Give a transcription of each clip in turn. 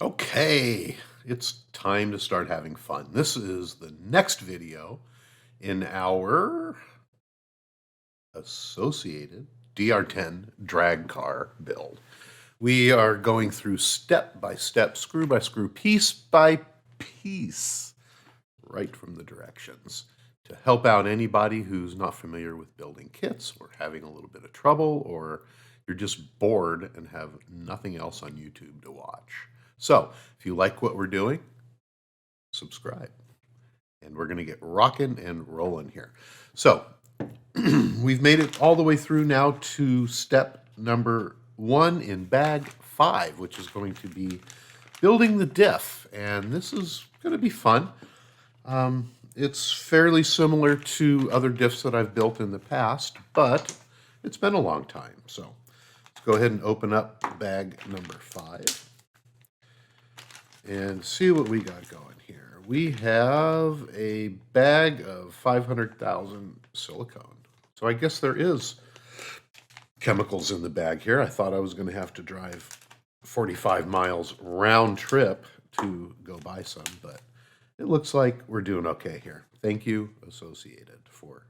Okay, it's time to start having fun. This is the next video in our Associated DR10 drag car build. We are going through step by step, screw by screw, piece by piece, right from the directions to help out anybody who's not familiar with building kits or having a little bit of trouble, or you're just bored and have nothing else on YouTube to watch. So if you like what we're doing, subscribe. And we're going to get rocking and rolling here. So we've made it all the way through now to step number 1 in bag 5, which is going to be building the diff. And this is going to be fun. It's fairly similar to other diffs that I've built in the past, but it's been a long time. So let's go ahead and open up bag number 5 and see what we got going here. We have a bag of 500,000 silicone. So I guess there is chemicals in the bag here. I thought I was going to have to drive 45 miles round trip to go buy some, but it looks like we're doing okay here. Thank you, Associated, for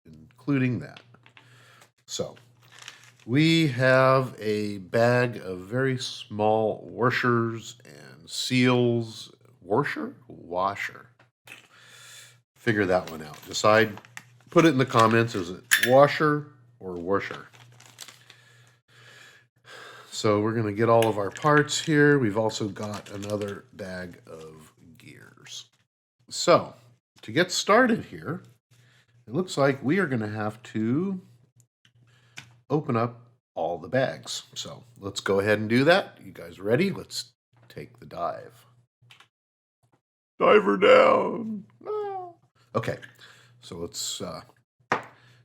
including that. So we have a bag of very small washers and seals. Washer? Figure that one out. Decide, put it in the comments. Is it washer or washer? So we're going to get all of our parts here. We've also got another bag of gears. So to get started here, it looks like we are going to have to open up all the bags. So let's go ahead and do that. You guys ready? Let's take the dive. Diver down. No. Okay, so let's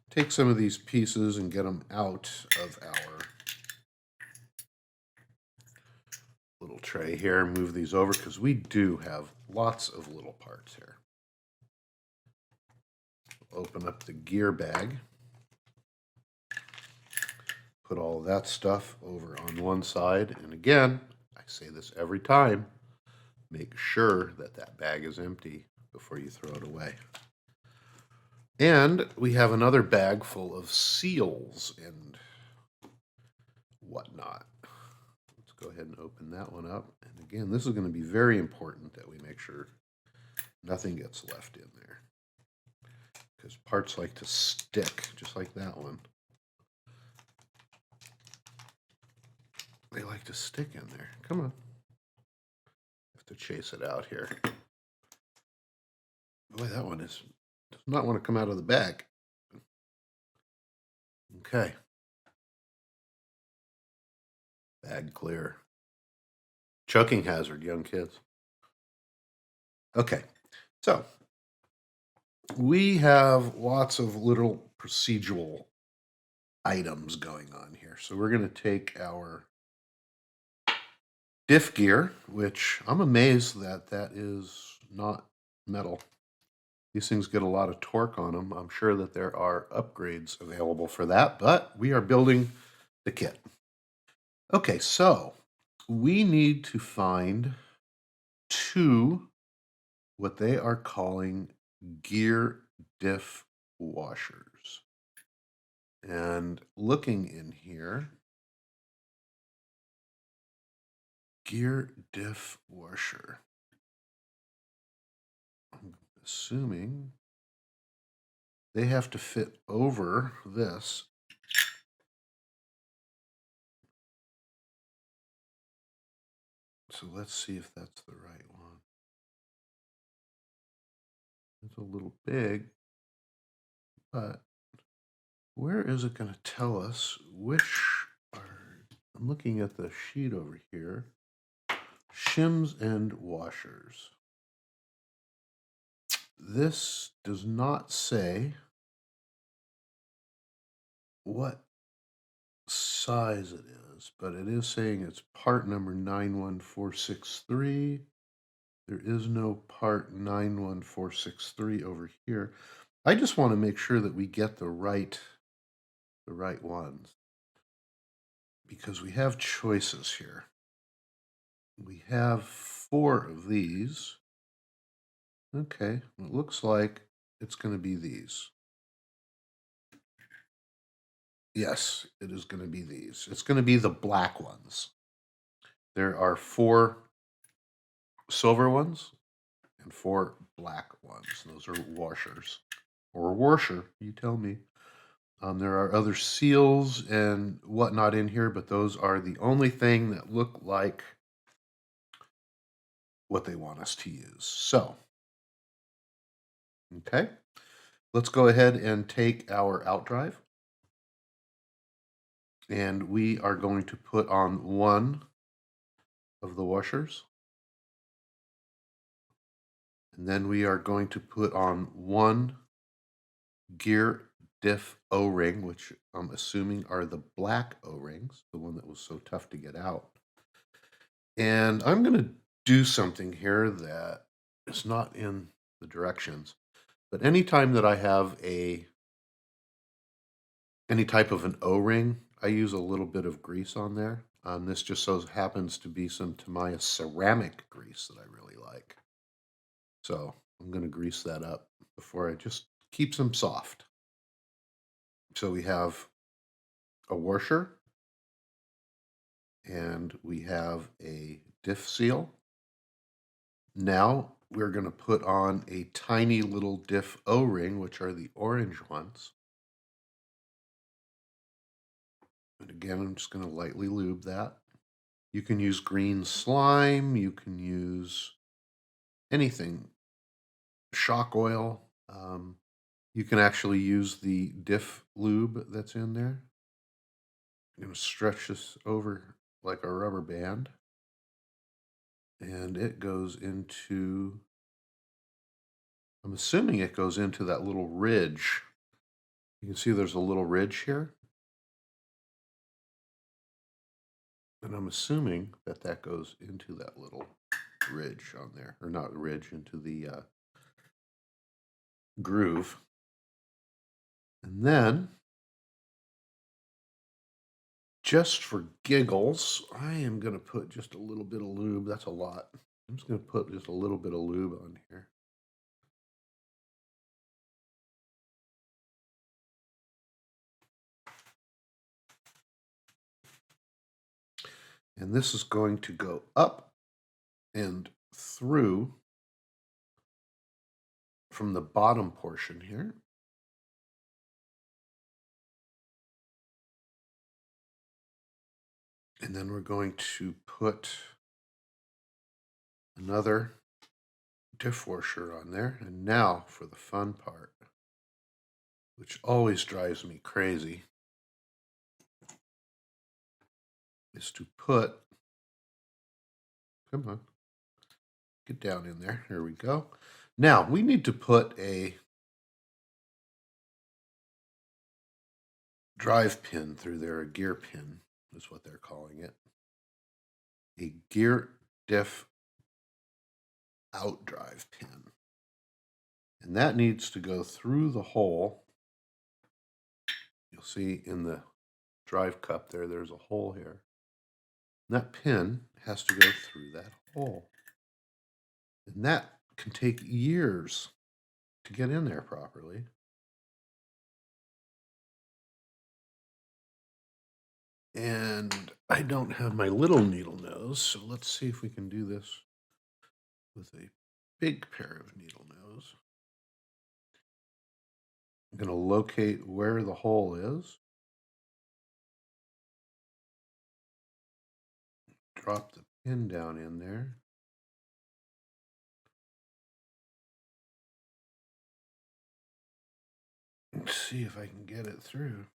take some of these pieces and get them out of our little tray here. Move these over because we do have lots of little parts here. Open up the gear bag. Put all that stuff over on one side. And again, I say this every time, make sure that that bag is empty before you throw it away. And we have another bag full of seals and whatnot. Let's go ahead and open that one up. And again, this is going to be very important that we make sure nothing gets left in there, because parts like to stick, just like that one. They like to stick in there. Come on. Have to chase it out here. Boy, that one does not want to come out of the bag. Okay. Bag clear. Choking hazard, young kids. Okay. So we have lots of little procedural items going on here. So we're going to take our Diff Gear, which I'm amazed that that is not metal. These things get a lot of torque on them. I'm sure that there are upgrades available for that, but we are building the kit. Okay, so we need to find two, what they are calling gear diff washers. And looking in here, gear diff washer. I'm assuming they have to fit over this. So let's see if that's the right one. It's a little big, but where is it going to tell us which are, I'm looking at the sheet over here, shims and washers. This does not say what size it is, but it is saying it's part number 91463. There is no part 91463 over here. I just want to make sure that we get the right ones, because we have choices here. We have 4 of these. Okay, it looks like it's going to be these. Yes, it is going to be these. It's going to be the black ones. There are 4 silver ones and 4 black ones. Those are washers. Or a washer, you tell me. There are other seals and whatnot in here, but those are the only thing that look like what they want us to use. So, okay, let's go ahead and take our out drive. And we are going to put on one of the washers. And then we are going to put on one gear diff O-ring, which I'm assuming are the black O-rings, the one that was so tough to get out. And I'm going to do something here that is not in the directions, but anytime that I have any type of an O-ring, I use a little bit of grease on there. This just so happens to be some Tamiya ceramic grease that I really like. So I'm going to grease that up before I just keeps them soft. So we have a washer and we have a diff seal. Now we're going to put on a tiny little diff O-ring, which are the orange ones. And again, I'm just going to lightly lube that. You can use green slime. You can use anything. Shock oil. You can actually use the diff lube that's in there. I'm going to stretch this over like a rubber band. And it goes into, I'm assuming it goes into that little ridge. You can see there's a little ridge here. And I'm assuming that that goes into that little ridge on there. Or not ridge, into the groove. And then, just for giggles, I am going to put just a little bit of lube. That's a lot. I'm just going to put just a little bit of lube on here. And this is going to go up and through from the bottom portion here. And then we're going to put another diff washer on there. And now for the fun part, which always drives me crazy, is to put, come on, get down in there. Here we go. Now we need to put a drive pin through there, a gear pin is what they're calling it. A gear diff out drive pin. And that needs to go through the hole. You'll see in the drive cup there, there's a hole here. And that pin has to go through that hole. And that can take years to get in there properly. And I don't have my little needle nose, so let's see if we can do this with a big pair of needle nose. I'm going to locate where the hole is. Drop the pin down in there. Let's see if I can get it through.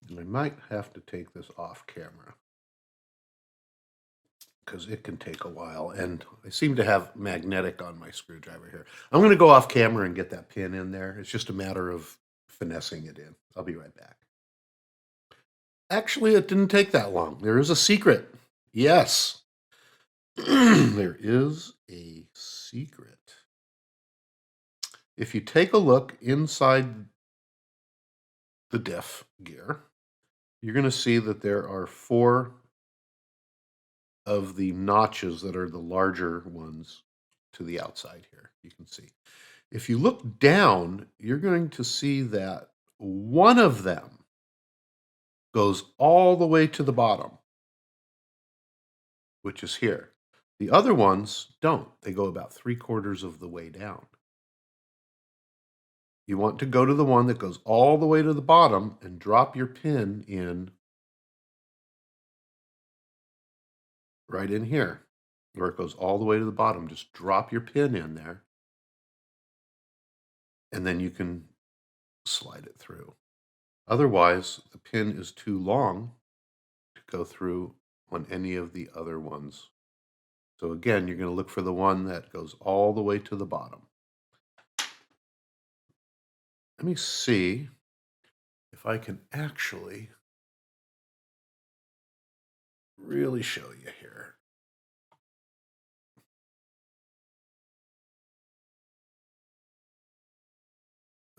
And I might have to take this off camera because it can take a while. And I seem to have magnetic on my screwdriver here. I'm going to go off camera and get that pin in there. It's just a matter of finessing it in. I'll be right back. Actually, it didn't take that long. There is a secret. Yes. There is a secret. If you take a look inside the Diff Gear, you're going to see that there are 4 of the notches that are the larger ones to the outside here. You can see. If you look down, you're going to see that one of them goes all the way to the bottom, which is here. The other ones don't. They go about 3/4 of the way down. You want to go to the one that goes all the way to the bottom and drop your pin in right in here, where it goes all the way to the bottom. Just drop your pin in there, and then you can slide it through. Otherwise, the pin is too long to go through on any of the other ones. So again, you're going to look for the one that goes all the way to the bottom. Let me see if I can actually really show you here.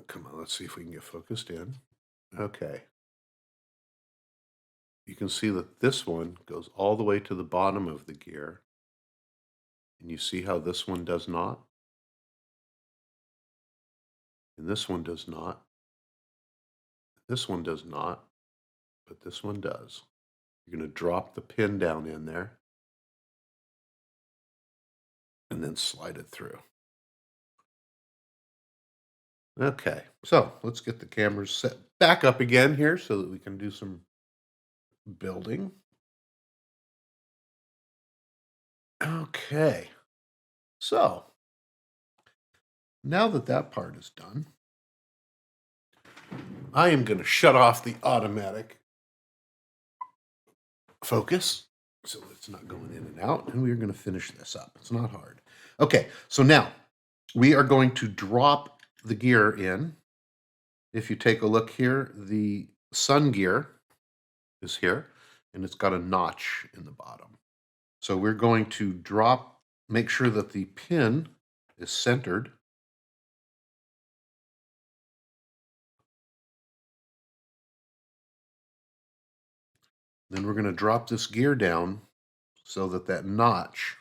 Come on, let's see if we can get focused in. Okay. You can see that this one goes all the way to the bottom of the gear. And you see how this one does not? And this one does not. This one does not, but this one does. You're going to drop the pin down in there and then slide it through. Okay, so let's get the cameras set back up again here so that we can do some building. Okay, so now that that part is done, I am going to shut off the automatic focus so it's not going in and out, and we're going to finish this up. It's not hard. Okay, so now we are going to drop the gear in. If you take a look here, the sun gear is here, and it's got a notch in the bottom. So we're going to make sure that the pin is centered. Then we're going to drop this gear down so that that notch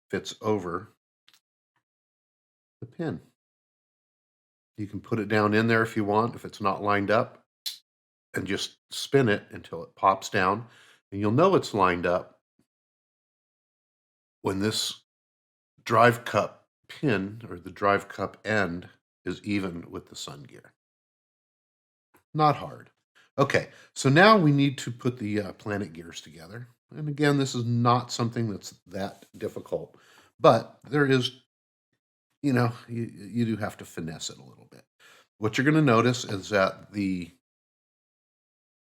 fits over the pin. You can put it down in there if you want, if it's not lined up, and just spin it until it pops down. And you'll know it's lined up when this drive cup pin or the drive cup end is even with the sun gear. Not hard. Okay, so now we need to put the planet gears together. And again, this is not something that's that difficult, but there is, you do have to finesse it a little bit. What you're going to notice is that the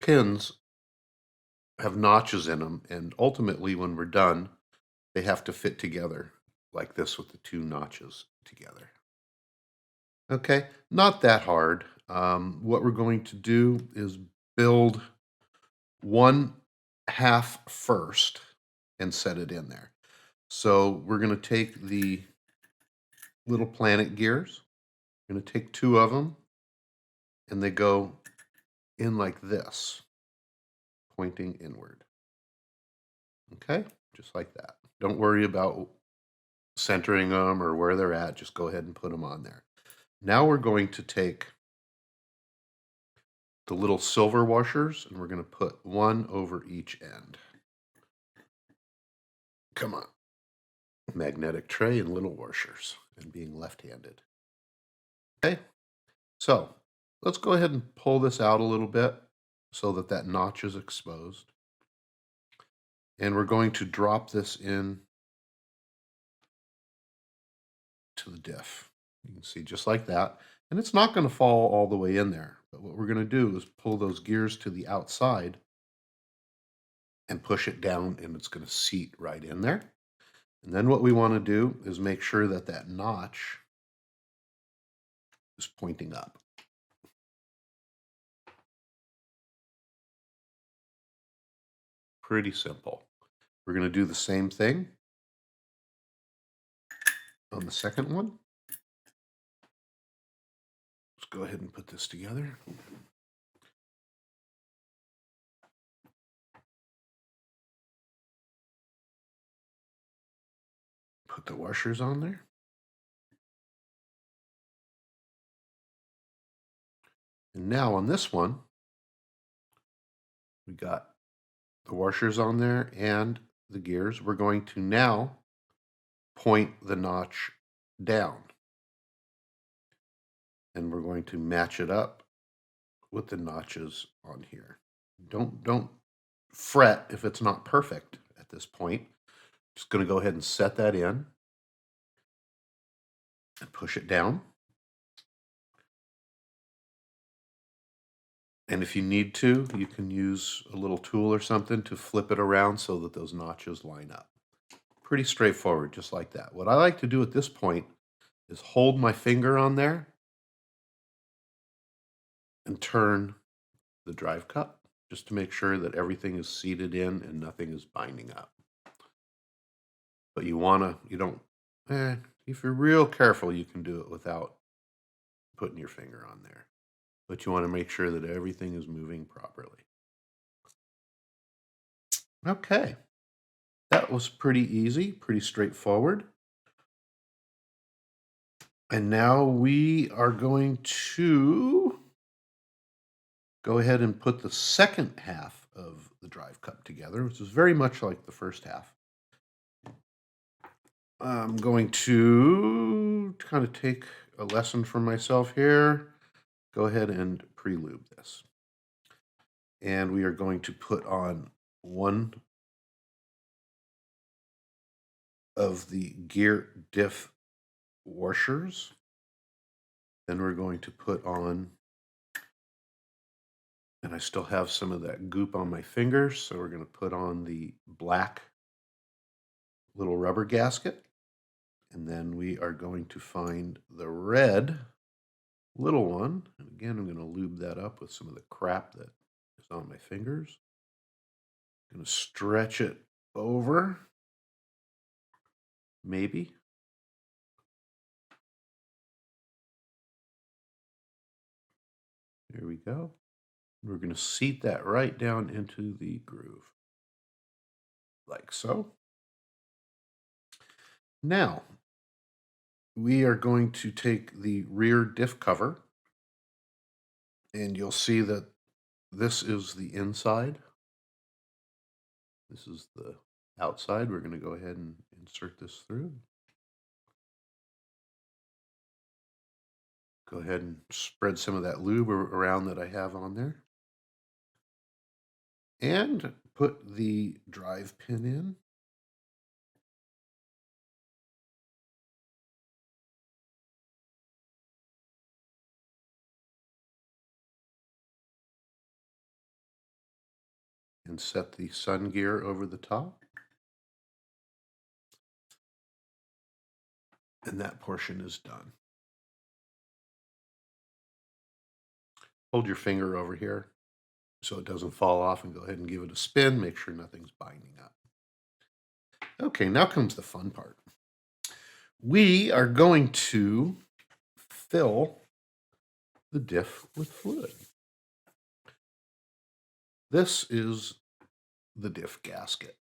pins have notches in them, and ultimately when we're done, they have to fit together like this with the 2 notches together. Okay, not that hard. What we're going to do is build 1/2 first and set it in there. So we're going to take the little planet gears. We're going to take 2 of them, and they go in like this, pointing inward. Okay, just like that. Don't worry about centering them or where they're at. Just go ahead and put them on there. Now we're going to take the little silver washers, and we're going to put 1 over each end. Come on. Magnetic tray and little washers, and being left-handed. Okay, so let's go ahead and pull this out a little bit so that that notch is exposed. And we're going to drop this in to the diff. You can see just like that. And it's not going to fall all the way in there. But what we're going to do is pull those gears to the outside and push it down, and it's going to seat right in there. And then what we want to do is make sure that that notch is pointing up. Pretty simple. We're going to do the same thing on the second one. go ahead and put this together. Put the washers on there. And now on this one, we got the washers on there and the gears. We're going to now point the notch down. And we're going to match it up with the notches on here. Don't fret if it's not perfect at this point. Just going to go ahead and set that in and push it down. And if you need to, you can use a little tool or something to flip it around so that those notches line up. Pretty straightforward, just like that. What I like to do at this point is hold my finger on there and turn the drive cup just to make sure that everything is seated in and nothing is binding up. But if you're real careful, you can do it without putting your finger on there. But you want to make sure that everything is moving properly. Okay, that was pretty easy, pretty straightforward. And now we are going to go ahead and put the second half of the drive cup together, which is very much like the first half. I'm going to kind of take a lesson from myself here. Go ahead and pre-lube this. And we are going to put on one of the gear diff washers. Then we're going to put on, and I still have some of that goop on my fingers, so we're going to put on the black little rubber gasket. And then we are going to find the red little one. And again, I'm going to lube that up with some of the crap that is on my fingers. I'm going to stretch it over. Maybe. There we go. We're going to seat that right down into the groove. Like so. Now, we are going to take the rear diff cover, and you'll see that this is the inside. This is the outside. We're going to go ahead and insert this through. Go ahead and spread some of that lube around that I have on there. And put the drive pin in. And set the sun gear over the top. And that portion is done. Hold your finger over here so it doesn't fall off, and go ahead and give it a spin. Make sure nothing's binding up. Okay, now comes the fun part. We are going to fill the diff with fluid. This is the diff gasket.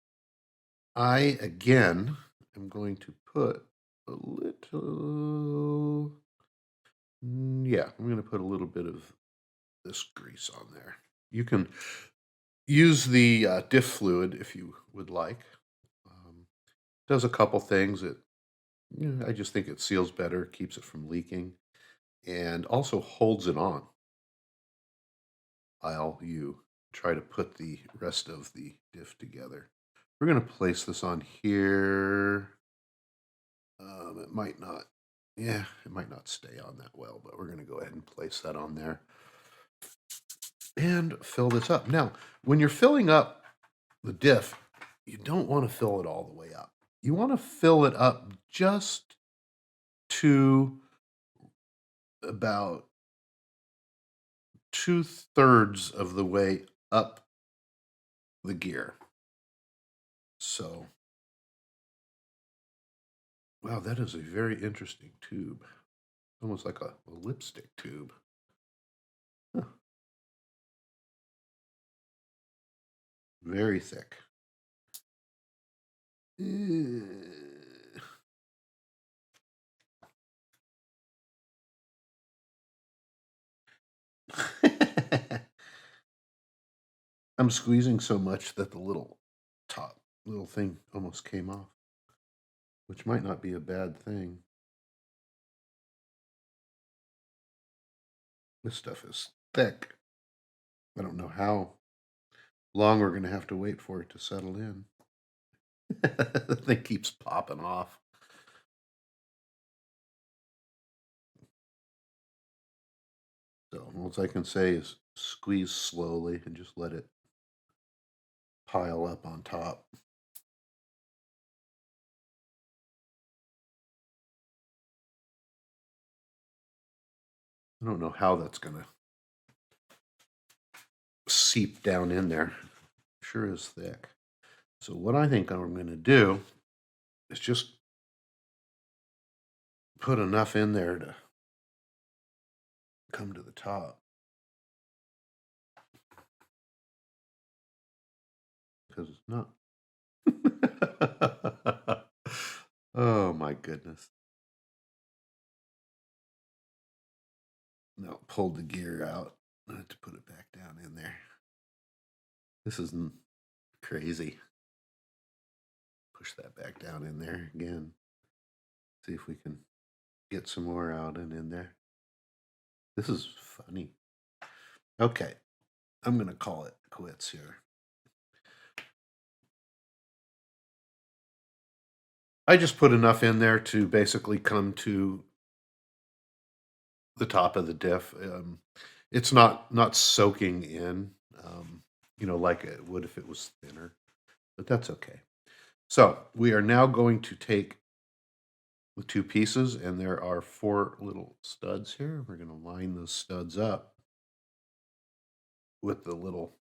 I, again, am going to put a little, I'm going to put a little bit of this grease on there. You can use the diff fluid if you would like. Does a couple things. I just think it seals better, keeps it from leaking, and also holds it on while you try to put the rest of the diff together. We're going to place this on here. It might not stay on that well, but we're going to go ahead and place that on there and fill this up. Now, when you're filling up the diff, you don't want to fill it all the way up. You want to fill it up just to about 2/3 of the way up the gear. So, wow, that is a very interesting tube. Almost like a lipstick tube. Very thick. I'm squeezing so much that the little thing almost came off, which might not be a bad thing. This stuff is thick. I don't know how long we're going to have to wait for it to settle in. The thing keeps popping off. So all I can say is squeeze slowly and just let it pile up on top. I don't know how that's going to seep down in there. Sure is thick. So what I think I'm going to do is just put enough in there to come to the top. Because it's not. Oh my goodness. Now pulled the gear out. I have to put it back down in there. This is crazy. Push that back down in there again. See if we can get some more out and in there. This is funny. Okay, I'm going to call it quits here. I just put enough in there to basically come to the top of the diff. It's not soaking in, like it would if it was thinner, but that's okay. So we are now going to take the two pieces, and there are 4 little studs here. We're going to line those studs up with the little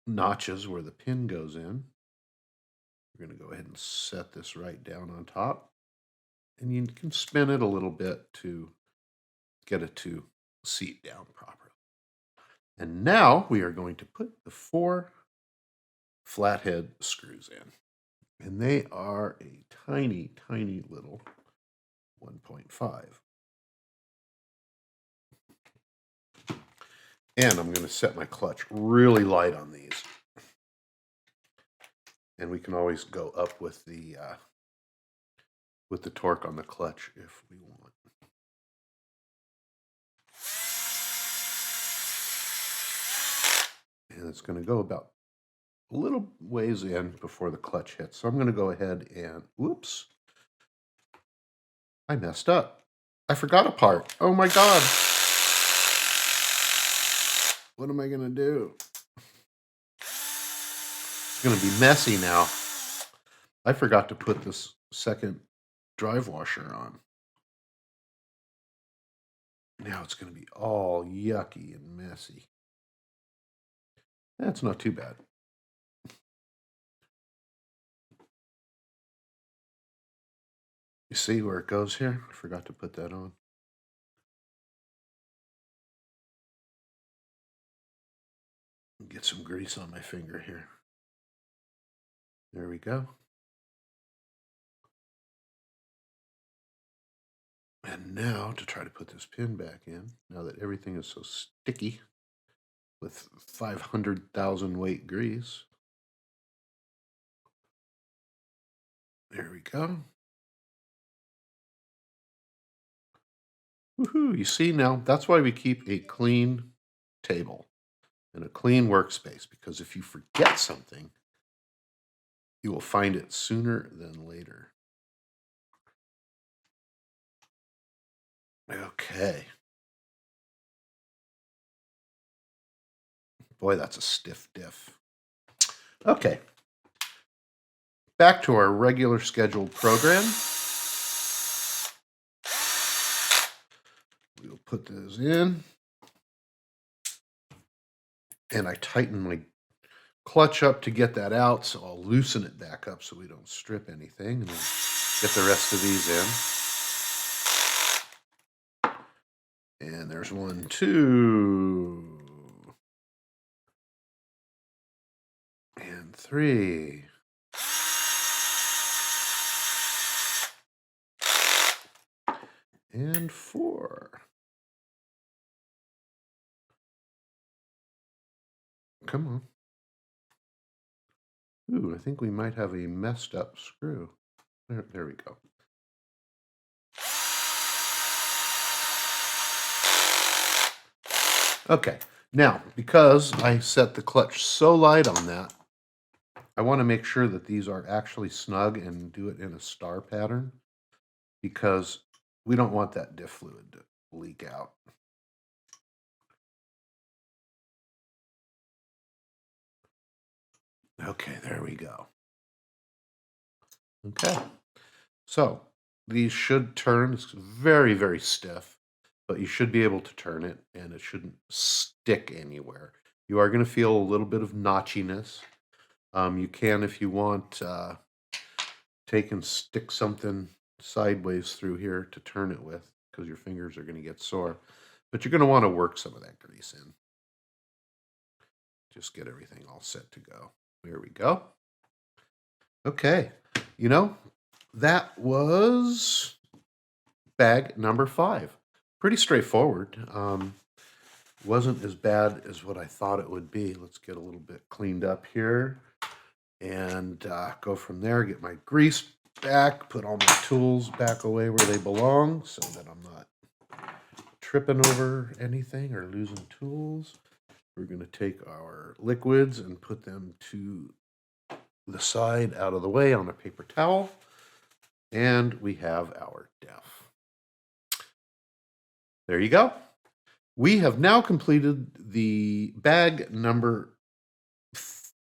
notches where the pin goes in. We're going to go ahead and set this right down on top. And you can spin it a little bit to get it to seat down properly. And now we are going to put the 4 flathead screws in. And they are a tiny, tiny little 1.5. And I'm going to set my clutch really light on these. And we can always go up with the torque on the clutch if we want. And it's going to go about a little ways in before the clutch hits. So I'm going to go ahead and, whoops, I messed up. I forgot a part. Oh my God. What am I going to do? It's going to be messy now. I forgot to put this second drive washer on. Now it's going to be all yucky and messy. That's not too bad. You see where it goes here? I forgot to put that on. Get some grease on my finger here. There we go. And now to try to put this pin back in, now that everything is so sticky with 500,000 weight grease. There we go. Woohoo! You see now, that's why we keep a clean table and a clean workspace, because if you forget something, you will find it sooner than later. Okay. Boy, that's a stiff diff. Okay. Back to our regular scheduled program. We'll put those in. And I tighten my clutch up to get that out, so I'll loosen it back up so we don't strip anything. And then get the rest of these in. And there's 1, 2. and 3. And 4. Come on. Ooh, I think we might have a messed up screw. There we go. Okay, now, because I set the clutch so light on that, I want to make sure that these are actually snug and do it in a star pattern, because we don't want that diff fluid to leak out. Okay, there we go. Okay, so these should turn. It's very, very stiff, but you should be able to turn it, and it shouldn't stick anywhere. You are going to feel a little bit of notchiness. You can, if you want, take and stick something sideways through here to turn it with, because your fingers are going to get sore. But you're going to want to work some of that grease in. Just get everything all set to go. There we go. Okay, you know, that was bag number 5. Pretty straightforward. Wasn't as bad as what I thought it would be. Let's get a little bit cleaned up here and go from there. Get my grease back, put all my tools back away where they belong so that I'm not tripping over anything or losing tools. We're going to take our liquids and put them to the side out of the way on a paper towel. And we have our diff. There you go. We have now completed the bag number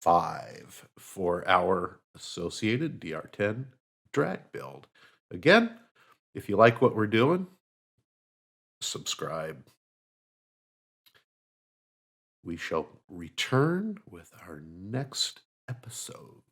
5 for our Associated DR10 Drag build. Again, if you like what we're doing, subscribe. We shall return with our next episode.